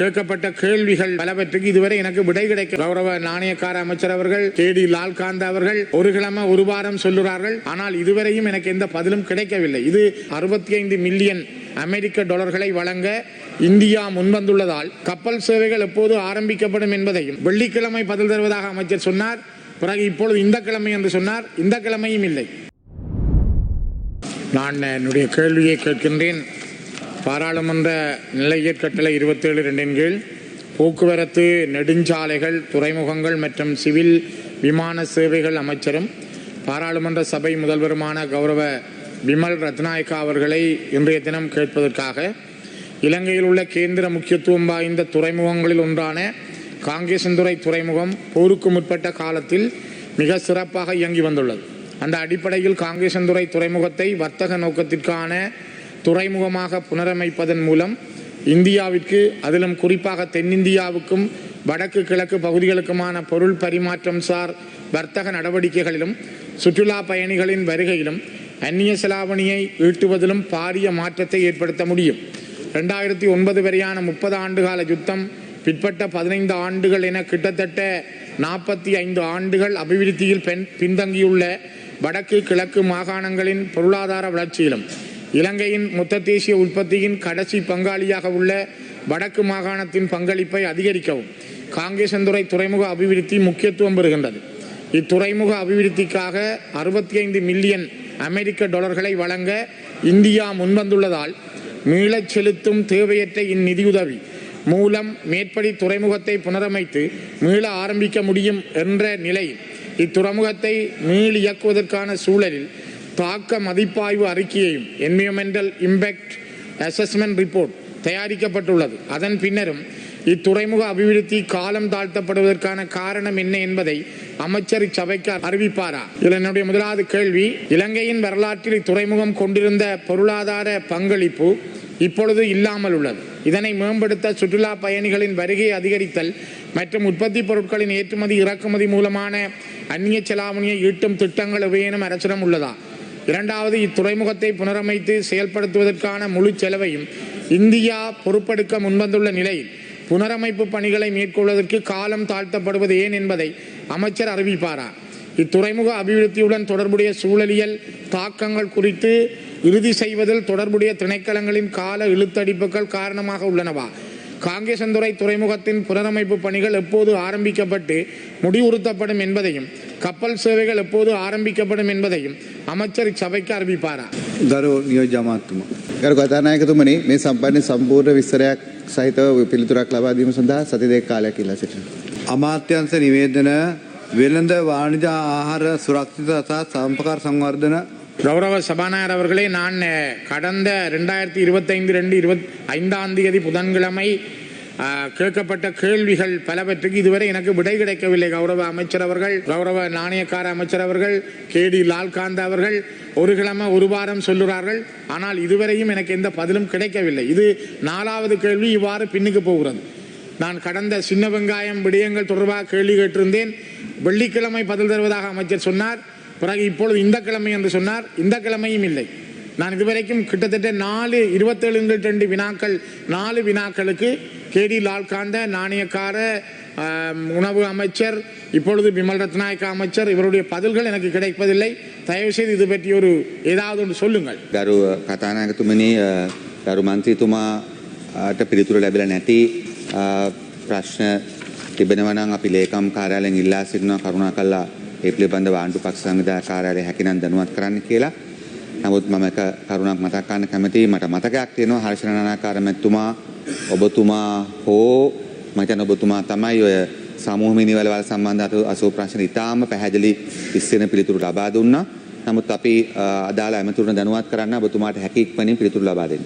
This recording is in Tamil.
கேட்கப்பட்ட கேள்விகள் பலவற்றுக்கு இதுவரை எனக்கு விடை கிடைக்க கௌரவ நாணயக்கார அமைச்சர் அவர்கள் கேடி லால்காந்த் அவர்கள் ஒரு கிழமை ஒரு வாரம் சொல்லுகிறார்கள். ஆனால் இதுவரையும் எனக்கு எந்த பதிலும் கிடைக்கவில்லை. இது 65 மில்லியன் அமெரிக்க டாலர்களை வழங்க இந்தியா முன்வந்துள்ளதால் கப்பல் சேவைகள் எப்போது ஆரம்பிக்கப்படும் என்பதையும் வெள்ளிக்கிழமை பதில் தருவதாக அமைச்சர் சொன்னார். பிறகு இப்பொழுது இந்த கிழமை என்று சொன்னார். இந்த கிழமையும் இல்லை. நான் என்னுடைய கேள்வியை கேட்கின்றேன். பாராளுமன்ற நிலையற் கட்டளை 27(2) கீழ் போக்குவரத்து, நெடுஞ்சாலைகள், துறைமுகங்கள் மற்றும் சிவில் விமான சேவைகள் அமைச்சரும் பாராளுமன்ற சபை முதல்வருமான கௌரவ பிமல் ரத்நாயக்கா அவர்களை இன்றைய தினம் கேட்பதற்காக இலங்கையில் உள்ள கேந்திர முக்கியத்துவம் வாய்ந்த துறைமுகங்களில் ஒன்றான காங்கேசன்துறை துறைமுகம் போருக்கு முற்பட்ட காலத்தில் மிக சிறப்பாக இயங்கி வந்துள்ளது. அந்த அடிப்படையில் காங்கேசன்துறை துறைமுகத்தை வர்த்தக நோக்கத்திற்கான துறைமுகமாக புனரமைப்பதன் மூலம் இந்தியாவிற்கு, அதிலும் குறிப்பாக தென்னிந்தியாவுக்கும் வடக்கு கிழக்கு பகுதிகளுக்குமான பொருள் பரிமாற்றம் சார் வர்த்தக நடவடிக்கைகளிலும் சுற்றுலா பயணிகளின் வருகையிலும் அந்நிய செலாவணியை ஈட்டுவதிலும் பாரிய மாற்றத்தை ஏற்படுத்த முடியும். 2009 வரையான 30 ஆண்டுகால யுத்தம் பிற்பட்ட 15 ஆண்டுகள் என கிட்டத்தட்ட 45 ஆண்டுகள் அபிவிருத்தியில் பின்தங்கியுள்ள வடக்கு கிழக்கு மாகாணங்களின் பொருளாதார வளர்ச்சியிலும் இலங்கையின் மொத்த தேசிய உற்பத்தியின் கடைசி பங்காளியாக உள்ள வடக்கு மாகாணத்தின் பங்களிப்பை அதிகரிக்கவும் காங்கேசன்துறை துறைமுக அபிவிருத்தி முக்கியத்துவம் பெறுகின்றது. இத்துறைமுக அபிவிருத்திக்காக 65 மில்லியன் அமெரிக்க டாலர்களை வழங்க இந்தியா முன்வந்துள்ளதால் மீளச் செலுத்தும் தேவையற்ற இந்நிதியுதவி மூலம் மேற்படி துறைமுகத்தை புனரமைத்து மீள ஆரம்பிக்க முடியும் என்ற நிலையில் இத்துறைமுகத்தை மீள் இயக்குவதற்கான சூழலில் தாக்க மதிப்பாய்வு அறிக்கையையும் என்விரான்மெண்டல் இம்பேக்ட் அசஸ்மெண்ட் ரிப்போர்ட் தயாரிக்கப்பட்டுள்ளது. அதன் பின்னரும் இத்துறைமுக அபிவிருத்தி காலம் தாழ்த்தப்படுவதற்கான காரணம் என்ன என்பதை அமைச்சர் இச்சபைக்கு அறிவிப்பாரா? இதில் என்னுடைய முதலாவது கேள்வி, இலங்கையின் வரலாற்றில் இத்துறைமுகம் கொண்டிருந்த பொருளாதார பங்களிப்பு இப்பொழுது இல்லாமல் உள்ளது. இதனை மேம்படுத்த சுற்றுலா பயணிகளின் வருகையை அதிகரித்தல் மற்றும் உற்பத்தி பொருட்களின் ஏற்றுமதி இறக்குமதி மூலமான அந்நிய செலாவணியை ஈட்டும் திட்டங்கள் எவையேனும் அரசிடம் உள்ளதா? இரண்டாவது, இத்துறைமுகத்தை புனரமைத்து செயல்படுத்துவதற்கான முழு செலவையும் இந்தியா பொறுப்பெடுக்க முன்வந்துள்ள நிலையில் புனரமைப்பு பணிகளை மேற்கொள்வதற்கு காலம் தாழ்த்தப்படுவது ஏன் என்பதை அமைச்சர் அறிவிப்பாரா? இத்துறைமுக அபிவிருத்தியுடன் தொடர்புடைய சூழலியல் தாக்கங்கள் குறித்து இறுதி செய்வதில் தொடர்புடைய திணைக்களங்களின் கால இழுத்தடிப்புகள் காரணமாக உள்ளனவா? காங்கேசன்துறை துறைமுகத்தின் புனரமைப்பு பணிகள் எப்போது ஆரம்பிக்கப்பட்டு முடிவுறுத்தப்படும் என்பதையும் கப்பல் சேவைகள் எப்போது ஆரம்பிக்கப்படும் என்பதையும் அமைச்சர் இச்சபைக்கு அறிவிப்பாரா? ගරු නියෝජ්‍ය අමාත්‍යතුමා. ගරු කතානායකතුමනි, මේ සම්පන්න සම්පූර්ණ විස්තරයක් සහිතව පිළිතුරක් ලබා දීම සඳහා සති දෙක කාලයක් ඉල්ලා සිටිනවා. අමාත්‍යංශ නිවේදන වෙළඳ වාණිජ ආහාර සුරක්ෂිත සහ සම්පකාර සංවර්ධන கௌரவ சபாநாயகர் அவர்களே, நான் கடந்த 2025 புதன்கிழமை கேட்கப்பட்ட கேள்விகள் பலவற்றுக்கு இதுவரை எனக்கு விடை கிடைக்கவில்லை. கௌரவ அமைச்சர் அவர்கள், கௌரவ நாணயக்கார அமைச்சர் அவர்கள், கேடி லால்காந்த் அவர்கள் ஒரு கிழமை ஒரு வாரம் சொல்லுகிறார்கள். ஆனால் இதுவரையும் எனக்கு எந்த பதிலும் கிடைக்கவில்லை. இது 4வது கேள்வி இவ்வாறு பின்னுக்கு போகிறது. நான் கடந்த சின்ன வெங்காயம் விடயங்கள் தொடர்பாக கேள்வி கேட்டிருந்தேன். வெள்ளிக்கிழமை பதில் தருவதாக அமைச்சர் சொன்னார். பிறகு இப்பொழுது இந்த கிழமை என்று சொன்னார். இந்த கிழமையும் இல்லை. நான் இதுவரைக்கும் கிட்டத்தட்ட 27 வினாக்கள் 4 வினாக்களுக்கு கேடி லால்காந்த, நாணயக்கார, உணவு அமைச்சர், இப்பொழுது பிமல் ரத்நாயக்கா அமைச்சர் இவருடைய பதில்கள் எனக்கு கிடைப்பதில்லை. தயவு செய்து இது பற்றி ஏதாவது ஒன்று சொல்லுங்கள். ගරු කතානායකතුමනි, ගරු මන්ත්‍රීතුමාට පිළිතුර ලැබිලා නැති ප්‍රශ්න තිබෙනවා නම් අපි ලේකම් කාර්යාලයෙන් ඉල්ලා සිටිනවා කරුණාකරලා ඒ පිළිබඳව ආණ්ඩු පක්ෂ සංවිධායක කාර්යාලය හැකිනම් දැනුවත් කරන්න කියලා. නමුත් මම එක කරුණක් මතක් කරන්න කැමතියි. මට මතකයක් තියෙනවා හර්ෂණ නානාකාර මැතිතුමා, ඔබතුමා හෝ මම හිතන්නේ ඔබතුමා තමයි ඔය සමූහ මිනිවැලවල් සම්බන්ධ අසූ ප්‍රශ්න ඉතාම පැහැදිලි විස්තර පිළිතුරු ලබා දුන්නා. නමුත් අපි අදාළ ඇමතුරුන් දැනුවත් කරන්න ඔබතුමාට හැකි ඉක්මනින් පිළිතුරු ලබා දෙන්න.